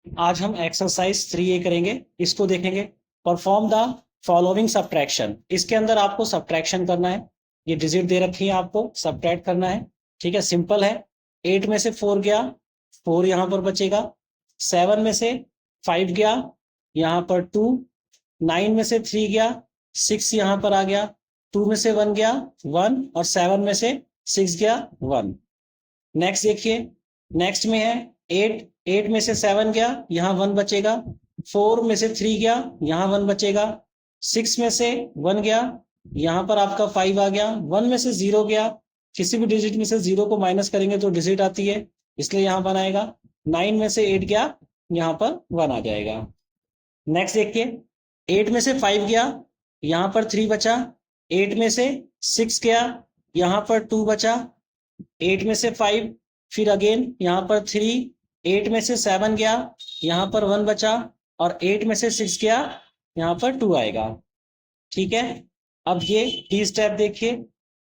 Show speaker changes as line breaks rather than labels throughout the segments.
आज हम exercise 3A करेंगे। इसको देखेंगे। Perform the following subtraction. इसके अंदर आपको सब्ट्रैक्शन करना है। ये डिजिट दे रखी है, आपको सब्ट्रैक्ट करना है। ठीक है, सिंपल है। 8 में से 4 गया, 4 यहाँ पर बचेगा। 7 में से 5 गया, यहाँ पर 2। 9 में से 3 गया, 6 यहाँ पर आ गया। 2 में से 1 गया, 1। और 7 में से 6 गया, 1। नेक्स्ट देखिए, नेक्स्ट में है 8। 8 में से 7 गया, यहाँ 1 बचेगा। 4 में से 3 गया, यहाँ 1 बचेगा। 6 में से 1 गया, यहाँ पर आपका 5 आ गया। 1 में से 0 गया, किसी भी डिजिट में से 0 को माइनस करेंगे तो डिजिट आती है, इसलिए यहाँ 1 आएगा। 9 में से 8 गया, यहाँ पर 1 आ जाएगा। नेक्स्ट देखिए, 8 में से 5 गया, यहाँ पर 3 बचा। 8 में से 6 गया, यहाँ पर 2 बचा। 8 में से 5, फिर अगेन यहाँ पर 3। 8 में से 7 गया, यहाँ पर 1 बचा। और 8 में से 6 गया, यहाँ पर 2 आएगा। ठीक है, अब ये डी स्टेप देखिए।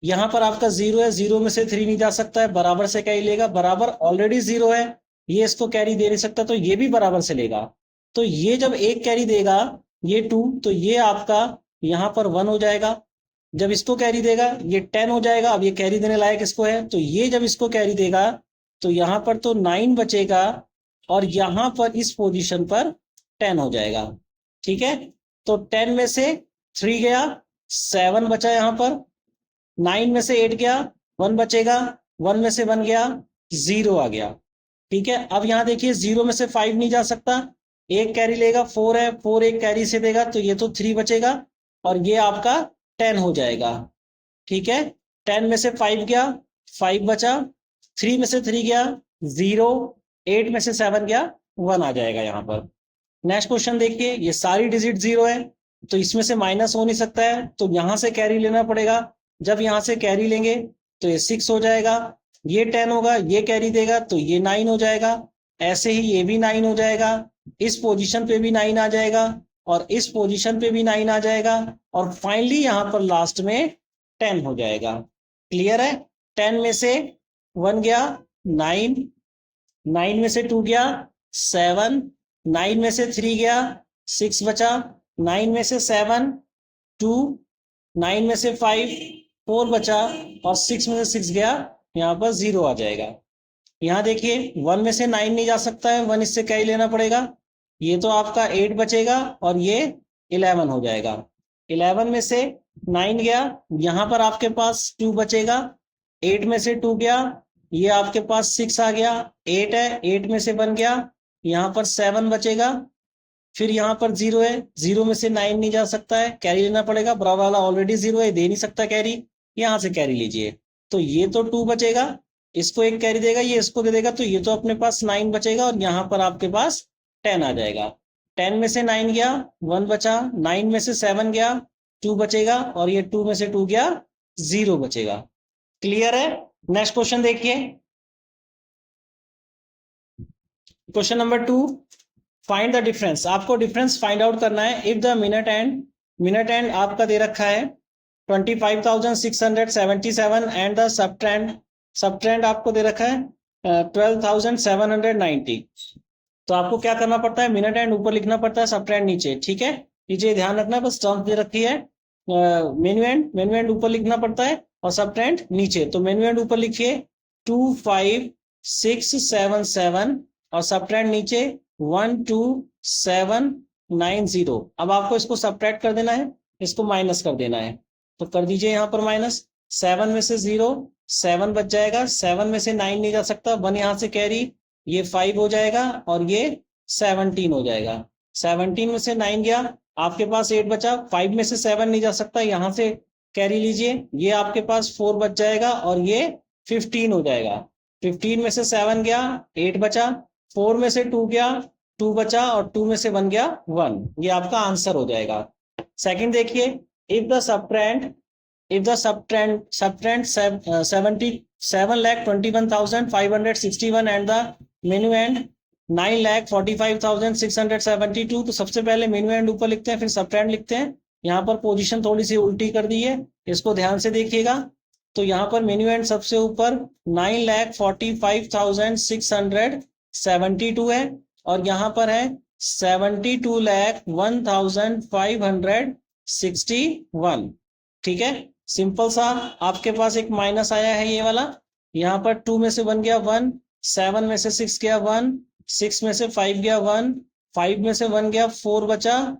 यहाँ पर आपका 0 है, 0 में से 3 नहीं जा सकता है, बराबर से कैरी लेगा। बराबर ऑलरेडी 0 है, ये इसको कैरी दे नहीं सकता, तो ये भी बराबर से लेगा। तो ये जब एक कैरी देगा, ये 2, तो ये आपका यहाँ पर 1 हो जाएगा। जब इसको कैरी देगा, ये 10 हो जाएगा। अब ये कैरी देने लायक इसको है, तो ये जब इसको कैरी देगा, तो यहाँ पर तो 9 बचेगा, और यहाँ पर इस पोजीशन पर 10 हो जाएगा। ठीक है, तो 10 में से 3 गया, 7 बचा। यहाँ पर 9 में से 8 गया, 1 बचेगा। 1 में से 1 गया, 0 आ गया। ठीक है, अब यहाँ देखिए 0 में से 5 नहीं जा सकता, एक कैरी लेगा। 4 है, 4 एक कैरी से देगा, तो ये तो 3 बचेगा, और ये आपका 10 हो जाएगा। ठीक है, 10 में से 5 गया, 5 बचा। 3 में से 3 गया, 0। 8 में से 7 गया, 1 आ जाएगा यहाँ पर। नेक्स्ट क्वेश्चन देखिए, ये सारी डिजिट 0 है, तो इसमें से माइनस हो नहीं सकता है, तो यहां से कैरी लेना पड़ेगा। जब यहां से कैरी लेंगे तो ये 6 हो जाएगा, ये 10 होगा, ये कैरी देगा तो ये 9 हो जाएगा। ऐसे ही ये भी 9 हो जाएगा, इस पोजीशन पे भी 9 आ जाएगा, और इस पोजीशन पे भी 9 आ जाएगा, और फाइनली यहां पर लास्ट में 10 हो जाएगा। क्लियर है? 10 में से 1 गया, 9। 9 में से 2 गया, 7। 9 में से 3 गया, 6 बचा। 9 में से 7, 2। 9 में से 5, 4 बचा। और 6 में से 6 गया, यहाँ पर 0 आ जाएगा। यहाँ देखिए 1 में से 9 नहीं जा सकता है, 1 इससे क्या ही लेना पड़ेगा। ये तो आपका 8 बचेगा, और ये 11 हो जाएगा। 11 में से 9 गया, यहाँ पर आपके पास 2 बचेगा। 8 में से 2 गया, ये आपके पास 6 आ गया। 8 है, 8 में से 1 गया, यहाँ पर 7 बचेगा। फिर यहाँ पर 0 है, 0 में से 9 नहीं जा सकता है, कैरी लेना पड़ेगा। बराबर वाला ऑलरेडी 0 है, दे नहीं सकता कैरी, यहाँ से कैरी लीजिए। तो ये तो 2 बचेगा, इसको एक कैरी देगा, ये इसको दे देगा, तो ये तो अपने पास 9 बचेगा, और यहाँ पर आपके पास 10 आ जाएगा। 10 में से 9 गया, 1 बचा। 9 में से 7 गया, 2 बचेगा, और ये 2 में से 2 गया, 0 बचेगा। क्लियर है? नेक्स्ट क्वेश्चन देखिए, question number 2। Find the difference. आपको डिफरेंस फाइंड आउट करना है। इफ द मिनट एंड आपका दे रखा है 25,677 एंड द सब ट्रेंड आपको दे रखा है 12,790। तो आपको क्या करना पड़ता है, मिनट एंड ऊपर लिखना पड़ता है, सब ट्रेंड नीचे। ठीक है, नीचे ध्यान रखना, बस टर्म्स दे रखी है। मेन्यू एंड ऊपर लिखना पड़ता है, और सब ट्रेंड नीचे। तो मेन्यू एंड ऊपर लिखिए 25,677, और सब ट्रेंड नीचे 12,790। अब आपको इसको सब्ट्रैक्ट कर देना है, इसको माइनस कर देना है। तो कर दीजिए यहाँ पर माइनस। 7 में से 0, 7 बच जाएगा। 7 में से 9 नहीं जा सकता, 1 यहाँ से कैरी, ये 5 हो जाएगा, और ये 17 हो जाएगा। 17 में से 9 गया, आपके पास 8 बचा। 5 में से 7 नहीं जा सकता, यहाँ से कैरी लीजिए, ये आपके पास 4 बच जाएगा, और ये 15 हो जाएगा। 15 में से 7 गया, 8 बचा। 4 में से 2 गया, 2 बचा, और 2 में से 1 गया, 1। ये आपका आंसर हो जाएगा। सेकंड देखिए, if the subtrahend 77,21,561 and the minuend and 9,45,672। तो सबसे पहले मेन्यू एंड ऊपर लिखते हैं, फिर सबट्रेंड लिखते हैं। यहाँ पर पोजीशन थोड़ी सी उल्टी कर दी है, इसको ध्यान से देखिएगा। तो यहाँ पर मेन्यू एंड सबसे ऊपर 9,45,672 है, और यहाँ पर है 72,01,561। ठीक है, सिंपल सा। आपके पास एक माइनस आया है ये वाला, यहाँ पर 2 में से 1 गया 1, 7 में से 6 गया 1, 6 में से 5 गया 1, 5 में से 1 गया 4 बचा,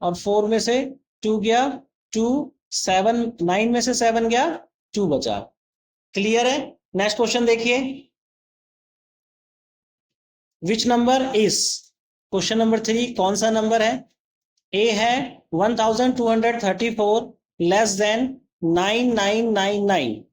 और 4 में से 2 गया 2, 7 9 में से 7 गया 2 बचा। क्लियर है? नेक्स्ट क्वेश्चन देखिए, which number is, question number 3 कौन सा नंबर है? ए है 1234 लेस देन 9999।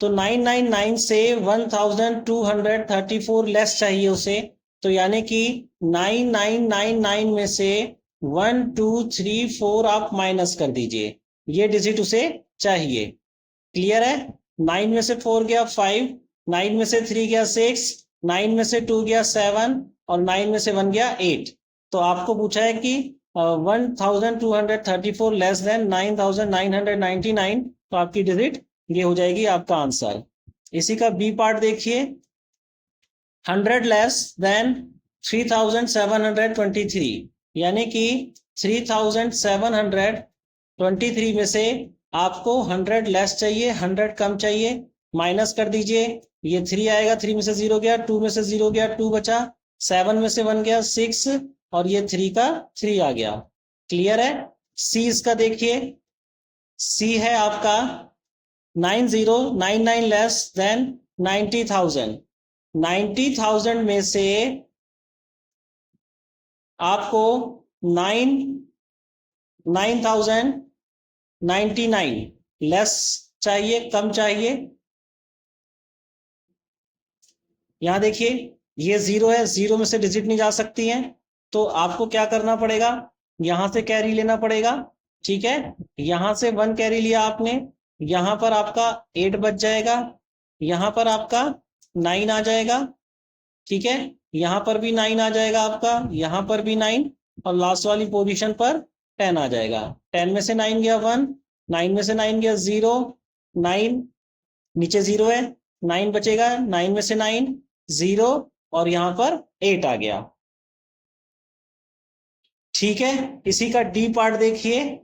तो 999 से 1234 लेस चाहिए उसे, तो यानी कि 9999 में से 1 2 3 4 आप माइनस कर दीजिए, ये डिजिट उसे चाहिए। क्लियर है? 9 में से 4 गया 5, 9 में से 3 गया 6, 9 में से 2 गया 7, और 9 में से 1 गया 8। तो आपको पूछा है कि 1234 लेस देन 9999, तो आपकी डिजिट ये हो जाएगी आपका आंसर। इसी का बी पार्ट देखिए, 100 लेस देन 3723, यानी कि 3723 में से आपको 100 लेस चाहिए, 100 कम चाहिए, माइनस कर दीजिए। ये 3 आएगा, 3 में से 0 गया, 2 में से 0 गया 2 बचा, 7 में से 1 गया 6, और ये 3 का 3 आ गया। क्लियर है? सी इसका देखिए, सी है आपका 9099 लेस देन 90,000। 90,000 में से आपको 9,099 लेस चाहिए, कम चाहिए। यहां देखिए ये 0 है, 0 में से डिजिट नहीं जा सकती है, तो आपको क्या करना पड़ेगा, यहां से कैरी लेना पड़ेगा। ठीक है, यहां से 1 कैरी लिया आपने, यहां पर आपका 8 बच जाएगा, यहां पर आपका 9 आ जाएगा। ठीक है, यहां पर भी 9 आ जाएगा आपका, यहां पर भी 9, और लास्ट वाली पोजीशन पर 10 आ जाएगा। 10 में से 9 गया 1, 9 में से 9 गया 0, 9 नीचे 0 है, 9 बचेगा, 9 में से 9 0, और यहां पर 8 आ गया। ठीक है, इसी का डी पार्ट देखिए,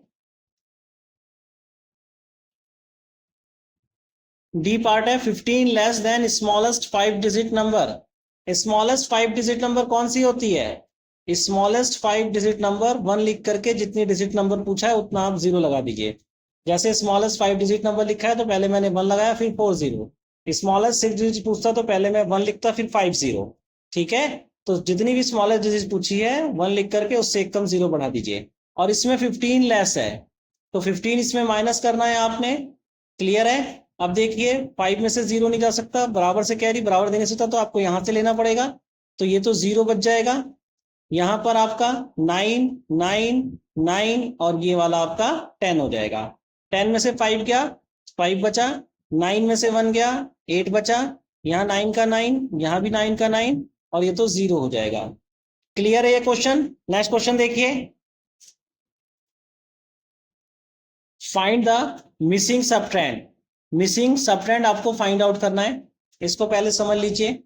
डी पार्ट है 15 less than smallest 5 digit number. Smallest 5 digit number कौन सी होती है? स्मॉलेस्ट 5 डिजिट नंबर 1 लिख करके जितनी डिजिट नंबर पूछा है उतना आप 0 लगा दीजिए। जैसे स्मॉलेस्ट 5 डिजिट नंबर लिखा है तो पहले मैंने 1 लगाया, फिर 4 0। स्मॉलेस्ट 6 डिजिट पूछता तो पहले मैं 1 लिखता, फिर 5 0। ठीक है, तो जितनी भी स्मॉलेस्ट डिजिट पूछी है 1 लिख करके उससे एक कम 0 बढ़ा दीजिए। और इसमें 15 लेस है, तो 15 इसमें माइनस करना है आपने। क्लियर है? अब देखिए 5 में से 0 नहीं जा सकता, बराबर से कैरी बराबर देने से होता, तो आपको यहां से लेना पड़ेगा, तो ये तो 0 बच जाएगा। यहां पर आपका 9 9 9, और ये वाला आपका 10 हो जाएगा। 10 में से 5 गया 5 बचा, 9 में से 1 गया 8 बचा, यहाँ 9 का 9, यहाँ भी 9 का 9, और ये तो 0 हो जाएगा। क्लियर है ये क्वेश्चन? नेक्स्ट क्वेश्चन देखिए, फाइंड द मिसिंग सबट्रेंड। मिसिंग सबट्रेंड आपको फाइंड आउट करना है। इसको पहले समझ लीजिए,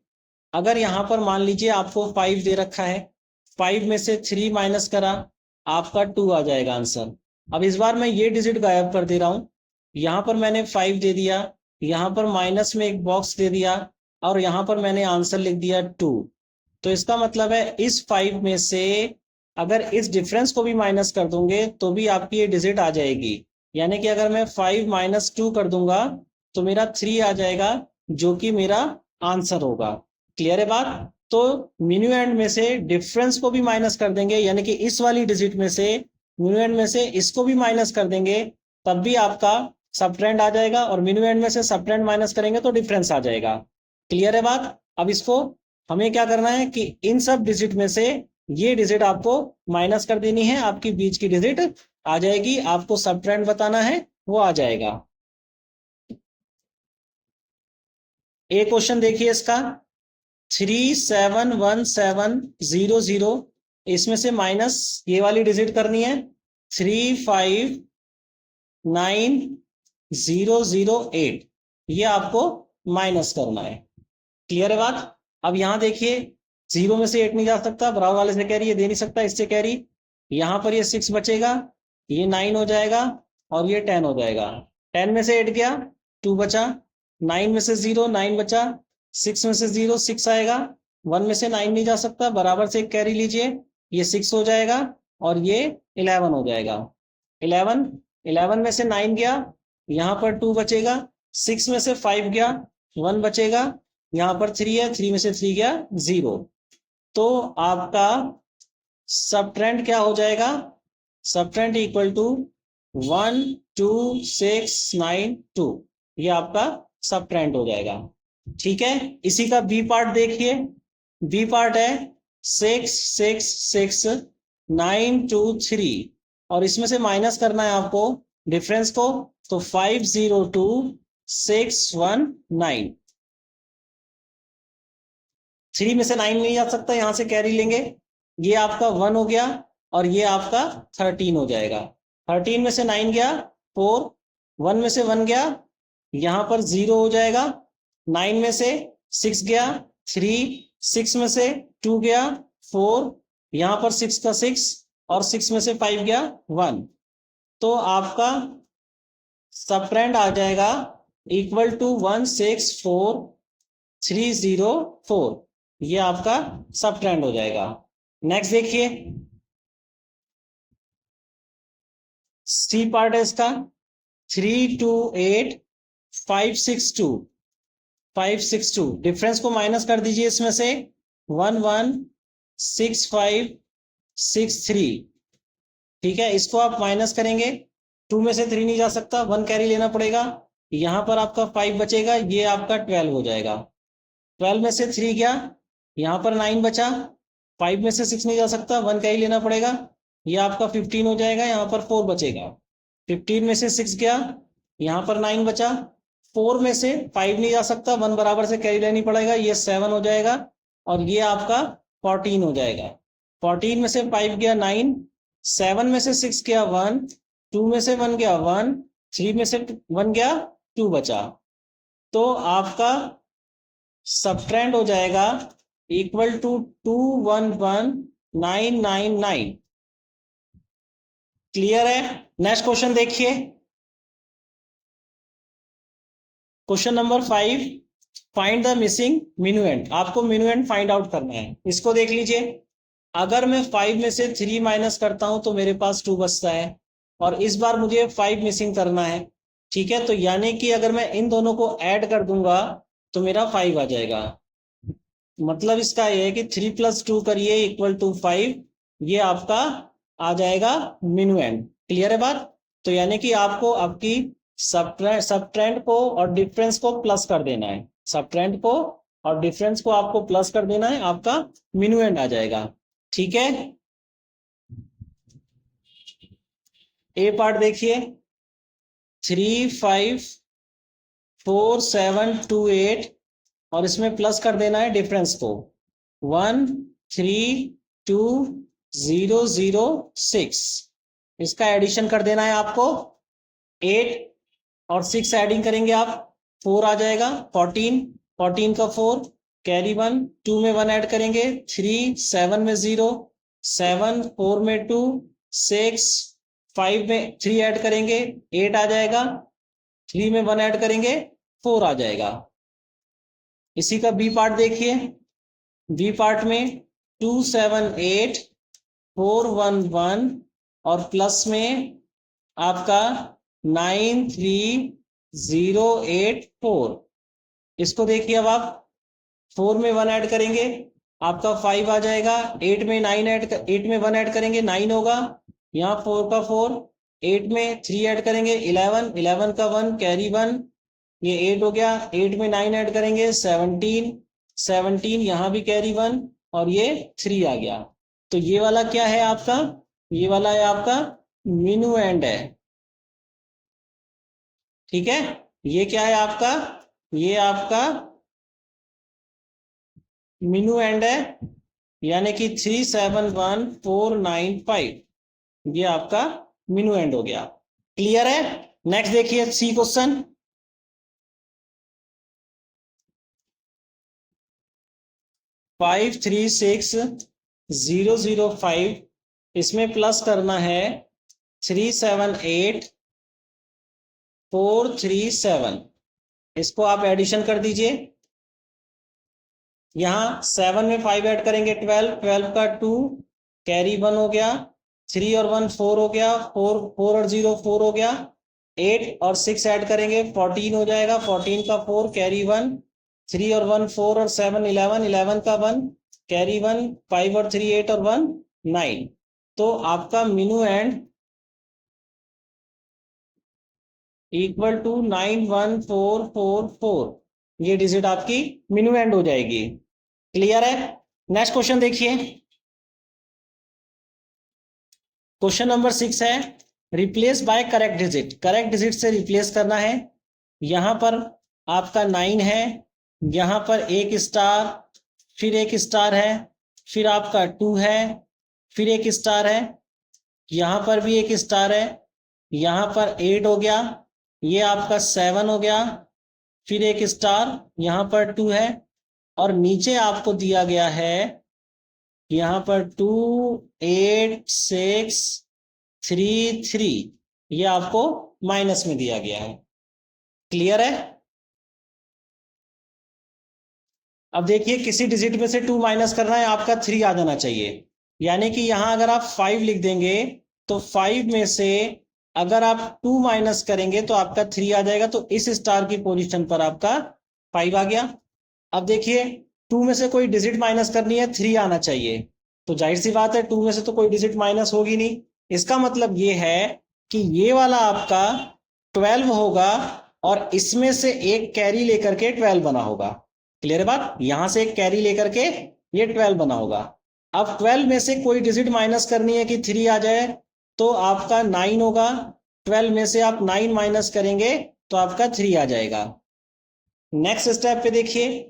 अगर यहां पर मान लीजिए आपको 5 दे रखा है, 5 में से 3 माइनस करा, आपका 2 आ जाएगा आंसर। अब इस बार मैं ये डिजिट गायब कर दे रहा हूं, यहां पर मैंने 5 दे दिया, यहां पर माइनस में एक बॉक्स दे दिया, और यहां पर मैंने आंसर लिख दिया 2। तो इसका मतलब है इस 5 में से अगर इस डिफरेंस को भी माइनस कर दूंगे तो भी आपकी ये डिजिट आ जाएगी। यानी कि अगर मैं 5 माइनस 2 कर दूंगा तो मेरा 3 आ जाएगा, जो कि मेरा आंसर होगा। क्लियर है बात? तो मिन्यू में से डिफरेंस को भी माइनस कर देंगे, यानी कि इस वाली डिजिट में से मिन्यू में से इसको भी माइनस कर देंगे, तब भी आपका सबट्रेंड आ जाएगा, और मिन्यू में से सबट्रेंड माइनस करेंगे तो डिफरेंस आ जाएगा। क्लियर है बात? अब इसको हमें क्या करना है कि इन सब डिजिट में से ये डिजिट आपको माइनस कर देनी है, आपकी बीच की डिजिट आ जाएगी, आपको सबट्रेंड बताना है, वो आ जाएगा। एक क्वेश्चन देखिए इसका, 371700, इसमें से माइनस ये वाली डिजिट करनी है 359008, ये आपको माइनस करना है। क्लियर है बात? अब यहां देखिए 0 में से 8 नहीं जा सकता, बराबर वाले से कैरी ये दे नहीं सकता, इससे कैरी। यहाँ पर ये 6 बचेगा, ये 9 हो जाएगा और ये 10 हो जाएगा। 10 में से 8 गया, 2 बचा। 9 में से 0, 9 बचा। 6 में से 0, 6 आएगा। 1 में से 9 नहीं जा सकता, बराबर से एक कैरी लीजिए, ये 6 हो जाएगा और ये 11 हो जाएगा। 11, 11 में से 9 गया, यहाँ पर 2 बचेगा। 6 में से 5 गया, 1 बचेगा। यहाँ पर 3 है, 3 में से 3 गया, 0। तो आपका सबट्रेंड क्या हो जाएगा? सबट्रेंड इक्वल टू 1 2 6 9 2, ये आपका सबट्रेंड हो जाएगा। ठीक है, इसी का बी पार्ट देखिए। बी पार्ट है 6 6 6 9 2 3, और इसमें से माइनस करना है आपको डिफरेंस को, तो 5 0 2 6 1 9। 3 में से 9 नहीं जा सकता, यहां से कैरी लेंगे, ये आपका 1 हो गया और ये आपका 13 हो जाएगा। 13 में से 9 गया, 4। 1 में से 1 गया, यहां पर 0 हो जाएगा। 9 में से 6 गया, 3। 6 में से 2 गया, 4। यहां पर 6 का 6, और 6 में से 5 गया, 1। तो आपका सबट्रेंड आ जाएगा इक्वल टू 1 6 4 3 0 4, ये आपका सबट्रेंड हो जाएगा। नेक्स्ट देखिए, सी पार्ट है इसका 3 2 8 5 6 2 5 6 2। डिफरेंस को माइनस कर दीजिए, इसमें से 1 1 6 5 6 3। ठीक है, इसको आप माइनस करेंगे, 2 में से 3 नहीं जा सकता, 1 कैरी लेना पड़ेगा। यहां पर आपका 5 बचेगा, ये आपका 12 हो जाएगा। 12 में से 3 गया, यहाँ पर 9 बचा। 5 में से 6 नहीं जा सकता, 1 का ही लेना पड़ेगा, ये आपका 15 हो जाएगा। यहाँ पर 4 बचेगा। 15 में से 6 गया, यहाँ पर 9 बचा। 4 में से 5 नहीं जा सकता, 1 बराबर से कैरी लेनी पड़ेगा, ये 7 हो जाएगा और ये आपका 14 हो जाएगा। 14 में से 5 गया, 9। 7 में से 6 गया, 1। 2 में से 1 गया, 1। 3 में से 1 गया, 2 बचा। तो आपका सबट्रेंड हो जाएगा इक्वल टू 2 1 1 9 9 9। क्लियर है? नेक्स्ट क्वेश्चन देखिए, question number 5, find the missing minuend. आपको मिनुएंट फाइंड आउट करना है। इसको देख लीजिए, अगर मैं 5 में से 3 माइनस करता हूं तो मेरे पास 2 बचता है, और इस बार मुझे 5 मिसिंग करना है। ठीक है, तो यानी कि अगर मैं इन दोनों को ऐड कर दूंगा तो मेरा 5 आ जाएगा। मतलब इसका ये है कि 3 + 2 करिए इक्वल टू 5, ये आपका आ जाएगा मिनुएंट। क्लियर है बात? तो यानी कि आपको आपकी सबट्रेंड को और डिफरेंस को प्लस कर देना है। सबट्रेंड को और डिफरेंस को आपको प्लस कर देना है, आपका मिनुएंट आ जाएगा। ठीक है, ए पार्ट देखिए, 3 5 4 7 2 8, और इसमें प्लस कर देना है डिफरेंस को, 1 3 2 0 0 6। इसका एडिशन कर देना है आपको, 8 और 6 एडिंग करेंगे आप, 4 आ जाएगा। 14, 14 का 4 कैरी 1, 2 में 1 ऐड करेंगे, 3 7 में 0 7 4 में 2 6 5 में 3 ऐड करेंगे, 8 आ जाएगा। 3 में 1 ऐड करेंगे, 4 आ जाएगा। इसी का बी पार्ट देखिए, बी पार्ट में 2 7 8 4 1 1, और प्लस में आपका 9 3 0 8 4। इसको देखिए, अब आप 4 में 1 ऐड करेंगे, आपका 5 आ जाएगा। 8 में 1 ऐड करेंगे, 9 होगा। यहाँ 4 का 4, 8 में 3 ऐड करेंगे, 11। 11 का 1 कैरी 1, ये 8 हो गया। 8 में 9 ऐड करेंगे, 17। 17 यहाँ भी कैरी 1, और ये 3 आ गया। तो ये वाला क्या है आपका? ये वाला है आपका मिनुएंड है। ठीक है, ये क्या है आपका? ये आपका मिनुएंड है, यानी कि 3 7 1 4 9 5, ये आपका मिनुएंड हो गया। क्लियर है? नेक्स्ट देखिए, सी क्वेश्चन, 536005, इसमें प्लस करना है 378437। इसको आप एडिशन कर दीजिए। यहाँ 7 में 5 ऐड करेंगे 12, 12 का 2, कैरी 1 हो गया, 3 और 1 4 हो गया, 4 4 और 0 4 हो गया, 8 और 6 ऐड करेंगे 14 हो जाएगा, 14 का 4 कैरी 1, 3 और 1 4 और 7 11, 11 का 1 कैरी 1, 5 और 3 8 और 1 9। तो आपका मिनू एंड इक्वल टू 91444, ये डिजिट आपकी मिनू एंड हो जाएगी। क्लियर है? नेक्स्ट क्वेश्चन देखिए। क्वेश्चन नंबर 6 है replace by correct digit. Correct digit से रिप्लेस करना है। यहां पर आपका 9 है, यहां पर एक स्टार, फिर एक स्टार है, फिर आपका 2 है, फिर एक स्टार है, यहां पर भी एक स्टार है, यहां पर 8 हो गया, ये आपका 7 हो गया, फिर एक स्टार, यहां पर 2 है, और नीचे आपको दिया गया है यहां पर 2 8 6 3 3, ये आपको माइनस में दिया गया है। क्लियर है? अब देखिए किसी डिजिट में से 2 माइनस करना है, आपका 3 आ जाना चाहिए। यानी कि यहां अगर आप 5 लिख देंगे तो 5 में से अगर आप 2 माइनस करेंगे तो आपका 3 आ जाएगा। तो इस स्टार की पोजीशन पर आपका 5 आ गया। अब देखिए 2 में से कोई डिजिट माइनस करनी है, 3 आना चाहिए। तो जाहिर सी बात है 2 में से तो कोई डिजिट माइनस होगी नहीं। इसका मतलब ये है कि ये वाला आपका 12 होगा और इसमें से एक कैरी लेकर के 12 बना होगा। क्लियर है बात? यहां से एक कैरी लेकर के ये 12 बना होगा। अब 12 में से कोई डिजिट माइनस करनी है कि 3 आ जाए, तो आपका 9 होगा। 12 में से आप 9 माइनस करेंगे तो आपका 3 आ जाएगा। नेक्स्ट स्टेप पे देखिए,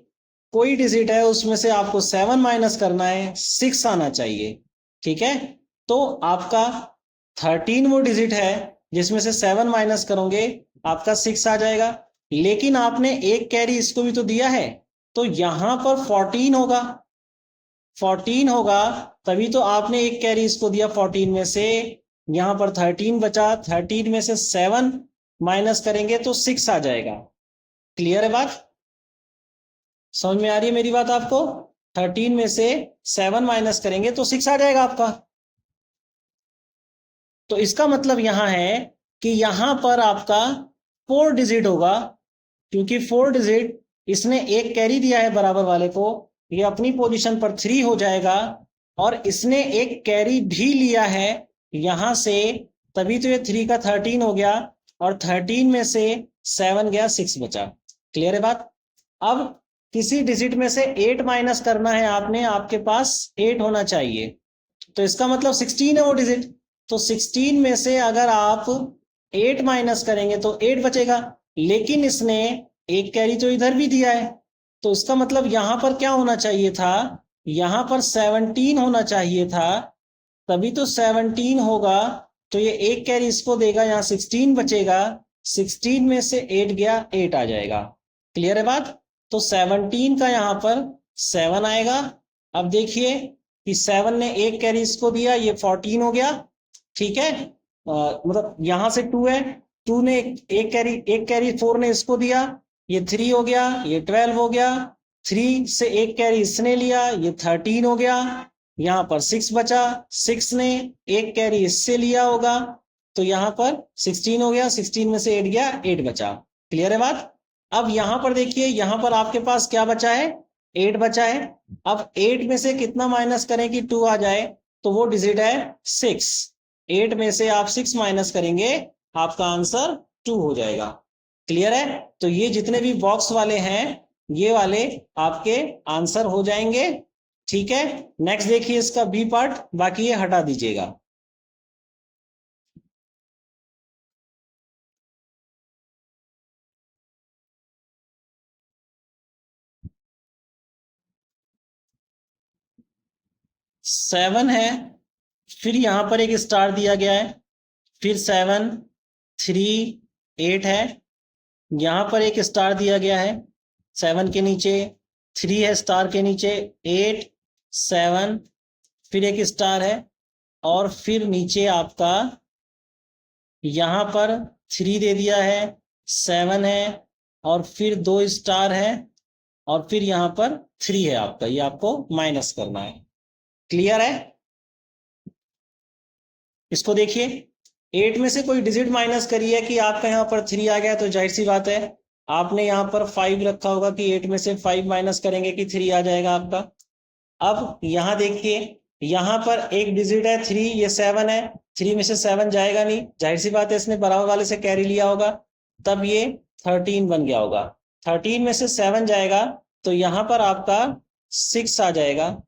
कोई डिजिट है उसमें से आपको 7 माइनस करना है, 6 आना चाहिए। ठीक है? तो आपका 13 वो डिजिट है जिसमें से 7 माइनस करोगे आपका 6 आ जाएगा। लेकिन आपने एक कैरी इसको भी तो दिया है, तो यहां पर 14 होगा। 14 होगा तभी तो आपने एक कैरी इसको दिया 14 में से। यहां पर 13 बचा, 13 में से 7 माइनस करेंगे तो 6 आ जाएगा। क्लियर है बात? समझ में आ रही है मेरी बात आपको? 13 में से 7 माइनस करेंगे तो 6 आ जाएगा आपका। तो इसका मतलब यहां है कि यहां पर आपका 4 डिजिट होगा, क्योंकि 4 डिजिट इसने एक कैरी दिया है बराबर वाले को, ये अपनी पोजीशन पर 3 हो जाएगा, और इसने एक कैरी भी लिया है यहां से, तभी तो ये 3 का 13 हो गया, और 13 में से 7 गया, 6 बचा। क्लियर है बात? अब किसी डिजिट में से 8 माइनस करना है आपने, आपके पास 8 होना चाहिए, तो इसका मतलब 16 है वो डिजिट। तो 16 में से अगर आप 8 माइनस करेंगे तो 8 बचेगा, लेकिन इसने एक कैरी तो इधर भी दिया है, तो इसका मतलब यहां पर क्या होना चाहिए था, यहां पर 17 होना चाहिए था, तभी तो 17 होगा। तो ये एक कैरी इसको देगा, यहाँ 16 बचेगा, 16 में से 8 गया, 8 आ जाएगा। क्लियर है बात? तो 17 का यहाँ पर 7 आएगा। अब देखिए कि 7 ने एक कैरी इसको दिया, ये 14 हो गया। ठीक है? मतलब यहां से 2 है, 2 ने एक कैरी 4 ने इसको दिया, ये 3 हो गया, ये 12 हो गया, 3 से एक कैरी इसने लिया, ये 13 हो गया, यहां पर 6 बचा, 6 ने एक कैरी इससे लिया होगा, तो यहां पर 16 हो गया, 16 में से 8 गया, 8 बचा। क्लियर है बात? अब यहां पर देखिए, यहां पर आपके पास क्या बचा है, 8 बचा है। अब 8 में से कितना माइनस करें कि 2 आ जाए, तो वो डिजिट है 6। 8 में से आप 6 माइनस करेंगे, आपका आंसर 2 हो जाएगा। क्लियर है? तो ये जितने भी बॉक्स वाले हैं, ये वाले आपके आंसर हो जाएंगे। ठीक है? नेक्स्ट देखिए इसका बी पार्ट, बाकी ये हटा दीजिएगा। सेवन है, फिर यहां पर एक स्टार दिया गया है, फिर 7 3 8 है, यहां पर एक स्टार दिया गया है 7 के नीचे, 3 है स्टार के नीचे, 8 7 फिर एक स्टार है, और फिर नीचे आपका यहां पर 3 दे दिया है, 7 है, और फिर 2 स्टार है, और फिर यहां पर 3 है आपका, ये आपको माइनस करना है। क्लियर है? इसको देखिए, 8 में से कोई डिजिट माइनस करिए कि आपका यहाँ पर 3 आ गया, तो जाहिर सी बात है आपने यहाँ पर 5 रखा होगा कि 8 में से 5 माइनस करेंगे कि 3 आ जाएगा आपका। अब यहाँ देखिए, यहाँ पर एक डिजिट है 3, ये 7 है, 3 में से 7 जाएगा नहीं, जाहिर सी बात है इसने बराबर वाले से कैरी लिया होगा, तब ये 13 बन गया होगा। 13 में से 7 जाएगा तो यहाँ पर आपका 6 आ जाएगा।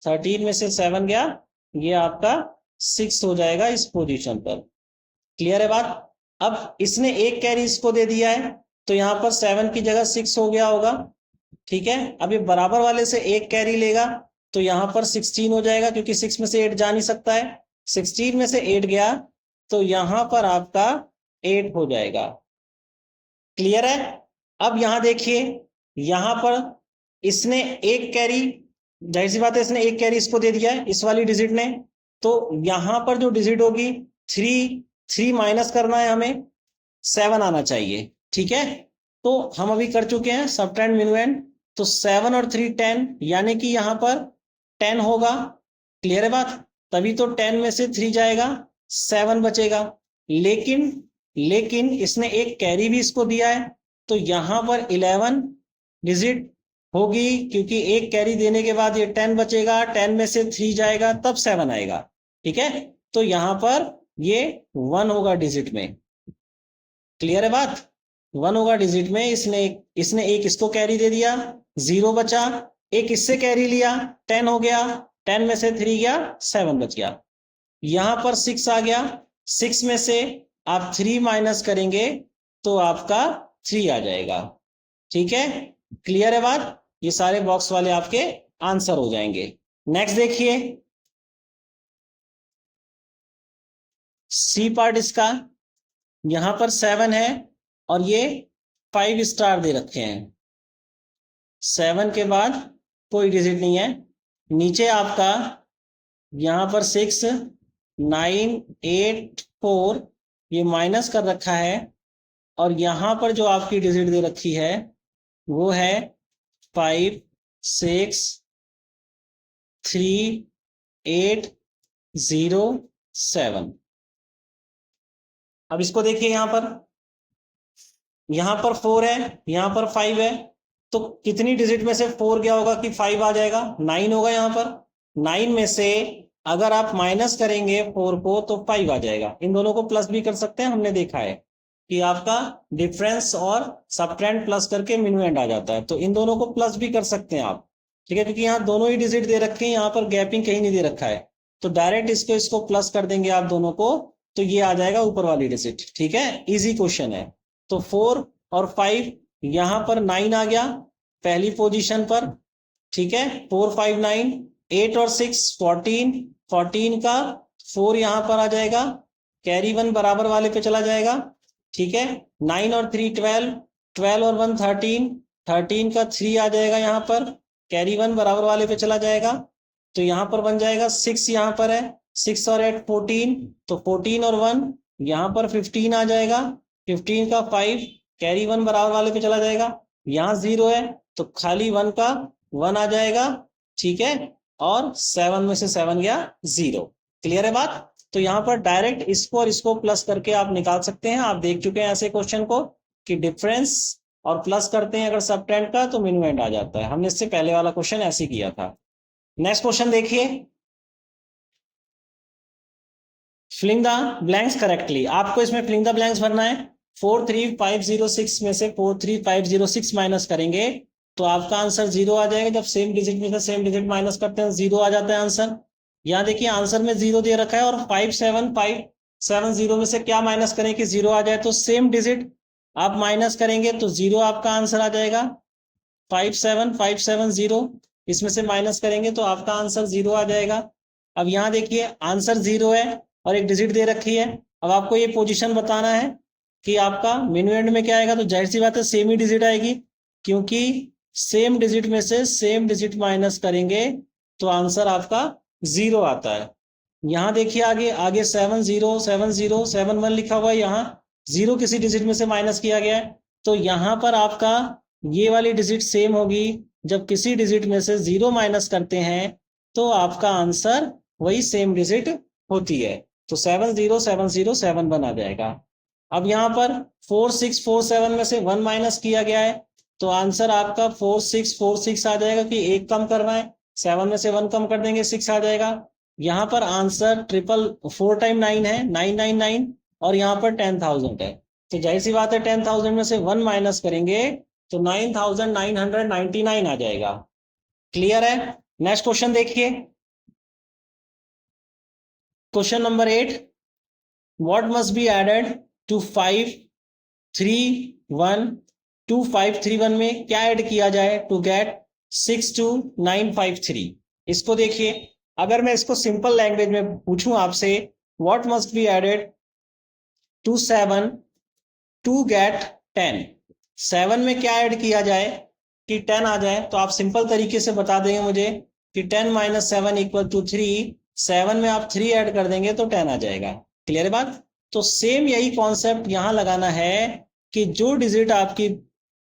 13 में से 7 गया, ये आपका 6 हो जाएगा इस पोजीशन पर। क्लियर है बात? अब इसने एक कैरी इसको दे दिया है, तो यहाँ पर 7 की जगह 6 हो गया होगा। ठीक है, अब ये बराबर वाले से एक कैरी लेगा तो यहाँ पर 16 हो जाएगा, क्योंकि 6 में से 8 जा नहीं सकता है। 16 में से 8 गया तो यहाँ पर आपका 8 हो जाएगा। क्लियर है? अब यहाँ देखिए, यहाँ पर इसने एक कैरी, जाहिर सी बात है इसने एक कैरी इसको दे दिया है इस वाली डिजिट ने, तो यहाँ पर जो डिजिट होगी 3 माइनस करना है हमें, 7 आना चाहिए। ठीक है, तो हम अभी कर चुके हैं सबट्रेंड मिनुएंड, तो 7 और 3 10, यानी कि यहाँ पर 10 होगा। क्लियर है बात? तभी तो 10 में से 3 जाएगा, 7 बचेगा। लेकिन इसने एक कैरी भी इसको दिया है, तो यहाँ पर 11 डिजिट होगी, क्योंकि एक कैरी देने के बाद ये 10 बचेगा, 10 में से 3 जाएगा तब 7 आएगा। ठीक है, तो यहाँ पर ये 1 होगा डिजिट में। क्लियर है बात? 1 होगा डिजिट में। इसने एक इसको कैरी दे दिया, 0 बचा, एक इससे कैरी लिया, 10 हो गया, 10 में से 3 गया, 7 बच गया। यहां पर 6 आ गया, 6 में से आप 3 माइनस करेंगे तो आपका 3 आ जाएगा। ठीक है, क्लियर है बात? ये सारे बॉक्स वाले आपके आंसर हो जाएंगे। नेक्स्ट देखिए, सी पार्ट इसका, यहां पर 7 है और ये 5 स्टार दे रखे हैं। 7 के बाद कोई डिजिट नहीं है। नीचे आपका यहां पर 6 9 8 4 ये माइनस कर रखा है, और यहां पर जो आपकी डिजिट दे रखी है वो है 5 6 3 8 0 7। अब इसको देखिए, यहां पर 4 है, यहां पर 5 है, तो कितनी डिजिट में से 4 गया होगा कि 5 आ जाएगा? 9 होगा। यहां पर 9 में से अगर आप माइनस करेंगे 4 को तो 5 आ जाएगा। इन दोनों को प्लस भी कर सकते हैं, हमने देखा है कि आपका डिफरेंस और सबट्रेंड प्लस करके मिनुएंड आ जाता है, तो इन दोनों को प्लस भी कर सकते हैं आप। ठीक है, क्योंकि यहाँ दोनों ही डिजिट दे रखे हैं, यहाँ पर गैपिंग कहीं नहीं दे रखा है, तो डायरेक्ट इसको प्लस कर देंगे आप दोनों को, तो ये आ जाएगा ऊपर वाली डिजिट। ठीक है, इजी क्वेश्चन है। तो 4 और 5, यहां पर 9 आ गया पहली पोजीशन पर। ठीक है, 4 5 9, 8 और 6 14, 14 का 4 यहां पर आ जाएगा, कैरी 1 बराबर वाले पे चला जाएगा। ठीक है, 9 और 3 12, 12 और 1 13, 13 का 3 आ जाएगा यहाँ पर, कैरी 1 बराबर वाले पे चला जाएगा, तो यहाँ पर बन जाएगा 6, यहाँ पर है 6 और 8 14, तो 14 और 1 यहाँ पर 15 आ जाएगा, 15 का 5 कैरी 1 बराबर वाले पे चला जाएगा, यहाँ 0 है तो खाली 1 का 1 आ जाएगा। ठीक है, और 7 में से 7 गया 0। क्लियर है बात? तो यहाँ पर डायरेक्ट इसको और इसको प्लस करके आप निकाल सकते हैं। आप देख चुके हैं ऐसे क्वेश्चन को कि डिफरेंस और प्लस करते हैं अगर सबट्रेंड का तो मिनुएंड आ जाता है। हमने इससे पहले वाला क्वेश्चन ऐसे किया था। नेक्स्ट क्वेश्चन देखिए, फिलिंग द ब्लैंक्स करेक्टली। आपको इसमें फिलिंग द ब्लैंक्स भरना है। 43506 में से 43506 माइनस करेंगे तो आपका आंसर 0 आ जाएगा। जब सेम डिजिट में से सेम डिजिट माइनस करते हैं 0 आ जाता है आंसर। यहाँ देखिए आंसर में 0 दे रखा है और 57570 में से क्या माइनस करें कि 0 आ जाए, तो सेम डिजिट आप माइनस करेंगे तो 0 आपका आंसर आ जाएगा। 57570 इसमें से माइनस करेंगे तो आपका आंसर 0 आ जाएगा। अब यहाँ देखिए आंसर 0 है और एक डिजिट दे रखी है। अब आपको ये पोजीशन बताना है कि आपका मिनुएंड में क्या आएगा, तो जाहिर सी बात है सेम ही डिजिट आएगी, क्योंकि सेम डिजिट में से सेम डिजिट माइनस करेंगे तो आंसर आपका 0 आता है। यहां देखिए आगे आगे 707071 लिखा हुआ है, यहाँ 0 किसी डिजिट में से माइनस किया गया है, तो यहां पर आपका ये वाली डिजिट सेम होगी। जब किसी डिजिट में से 0 माइनस करते हैं तो आपका आंसर वही सेम डिजिट होती है, तो 707071 आ जाएगा। अब यहाँ पर 4647 में से 1 माइनस किया गया है, तो आंसर आपका 4646 आ जाएगा, कि एक कम करना है, 7 में से 1 कम कर देंगे 6 आ जाएगा। यहाँ पर आंसर 4 टाइम 9 है, 999, और यहाँ पर 10,000 है, तो जाहिर सी बात है 10,000 में से 1 माइनस करेंगे तो 9,999 आ जाएगा। क्लियर है? नेक्स्ट क्वेश्चन देखिए, question number 8, what must be added to 5312531 में क्या ऐड किया जाए टू गेट 62953? इसको देखिए, अगर मैं इसको सिंपल लैंग्वेज में पूछूं आपसे, what must be added to 7 to get 10, 7 में क्या ऐड किया जाए कि 10 आ जाए, तो आप सिंपल तरीके से बता देंगे मुझे कि 10 - 7 = 3, 7 में आप 3 ऐड कर देंगे तो 10 आ जाएगा। क्लियर है बात? तो सेम यही कॉन्सेप्ट यहां लगाना है कि जो डिजिट आपकी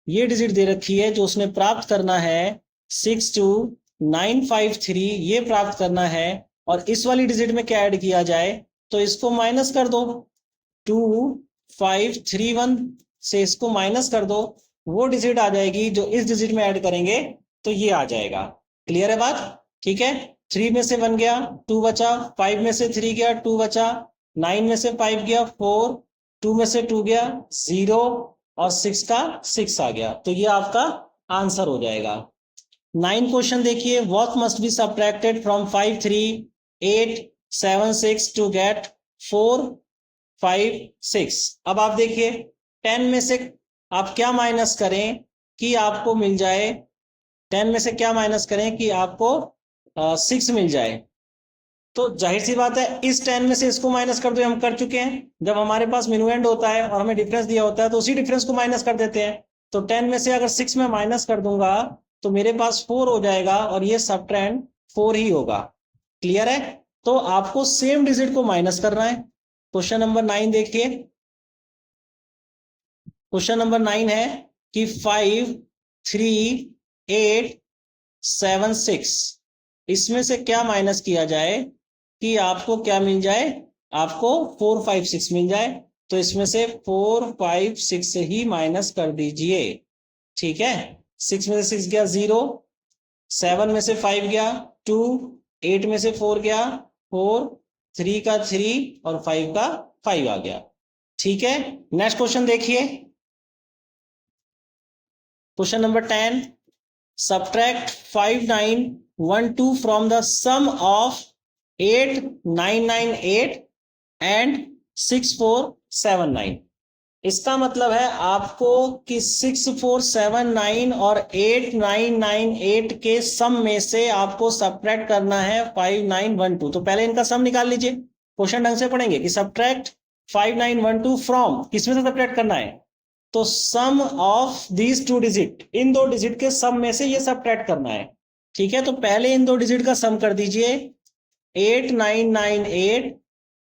ये डिजिट दे रखी है जो उसने प्राप्त करना है 62953, ये प्राप्त करना है, और इस वाली डिजिट में क्या ऐड किया जाए, तो इसको माइनस कर दो, 2531 से इसको माइनस कर दो, वो डिजिट आ जाएगी जो इस डिजिट में ऐड करेंगे तो ये आ जाएगा। क्लियर है बात? ठीक है, 3 में से 1 गया 2 बचा, 5 में से 3 गया 2 बचा, 9 में से 5 गया 4, 2 में से 2 गया 0, और 6 का 6 आ गया, तो ये आपका आंसर हो जाएगा। 9 क्वेश्चन देखिए, what must be subtracted from 53876 to get 456। अब आप देखिए 10 में से आप क्या माइनस करें कि आपको मिल जाए, 10 में से क्या माइनस करें कि आपको 6 मिल जाए, तो जाहिर सी बात है इस 10 में से इसको माइनस कर दो, हम कर चुके हैं। जब हमारे पास मिनुएंड होता है और हमें डिफरेंस दिया होता है तो उसी डिफरेंस को माइनस कर देते हैं, तो 10 में से अगर 6 में माइनस कर दूंगा तो मेरे पास 4 हो जाएगा, और ये सबट्रेंड 4 ही होगा। क्लियर है? तो आपको सेम डिजिट को माइनस करना है। क्वेश्चन नंबर 9 देखिए, क्वेश्चन नंबर 9 है कि 53876 इसमें से क्या माइनस किया जाए कि आपको क्या मिल जाए, आपको 456 मिल जाए, तो इसमें से 456 ही माइनस कर दीजिए। ठीक है, 6 में से 6 गया 0, 7 में से 5 गया 2, 8 में से 4 गया 4, 3 का 3 और 5 का 5 आ गया। ठीक है, नेक्स्ट क्वेश्चन देखिए, question number 10, subtract 5912 from the sum of 8998 and 6479। इसका मतलब है आपको कि 6479 और 8998 के सम में से आपको सब्ट्रैक्ट करना है 5912। तो पहले इनका सम निकाल लीजिए, क्वेश्चन ढंग से पढ़ेंगे कि सब्ट्रैक्ट 5912 फ्रॉम, किसमें से सब्ट्रैक्ट करना है, तो सम ऑफ दीज टू डिजिट, इन दो डिजिट के सम में से ये सब्ट्रैक्ट करना है। ठीक है, तो पहले इन दो डिजिट का सम कर दीजिए, 8998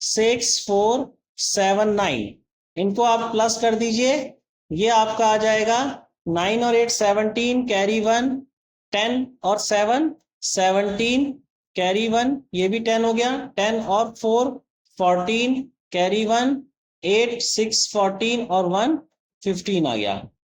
6479, इनको आप प्लस कर दीजिए, ये आपका आ जाएगा 9 और 8 17, कैरी 1 10 और 7 17, कैरी 1 ये भी 10 हो गया, 10 और 4 14, कैरी 1 8 6 14 और 1 15 आ गया।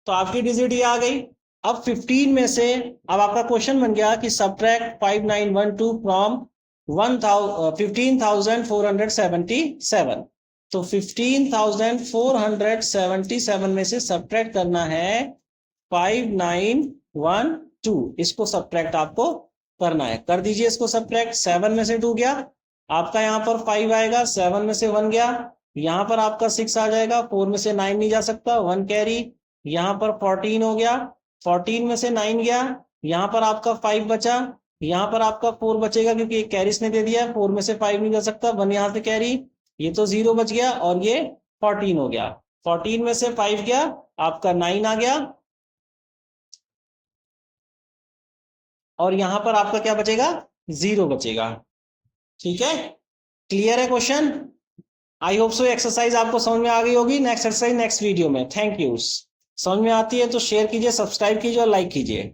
तो आपकी डिजिट ये आ गई। अब 15 में से अब आपका क्वेश्चन बन गया कि सब्ट्रैक्ट 5912 फ्रॉम 15,477, तो 15,477 में से सब्ट्रैक्ट करना है 5912, इसको सब्ट्रैक्ट आपको करना है, कर दीजिए इसको सब्ट्रैक्ट। 7 में से 2 गया आपका, यहाँ पर 5 आएगा, 7 में से 1 गया, यहाँ पर आपका 6 आ जाएगा, 4 में से 9 नहीं जा सकता, 1 कैरी, यहाँ पर 14 हो गया, 14 में से 9 गया, यहाँ पर आपका 5 बचा, यहाँ पर आपका 4 बचेगा क्योंकि एक कैरिस ने दे दिया, 4 में से 5 नहीं जा सकता, 1 यहाँ से कैरी, ये तो 0 बच गया, और ये 14 हो गया, 14 में से 5 गया आपका 9 आ गया, और यहां पर आपका क्या बचेगा, 0 बचेगा। ठीक है, क्लियर है question? I hope so exercise आपको समझ में आ गई होगी। नेक्स्ट एक्सरसाइज नेक्स्ट वीडियो में। Thank you. समझ में आती है तो शेयर कीजिए, सब्सक्राइब कीजिए और लाइक कीजिए।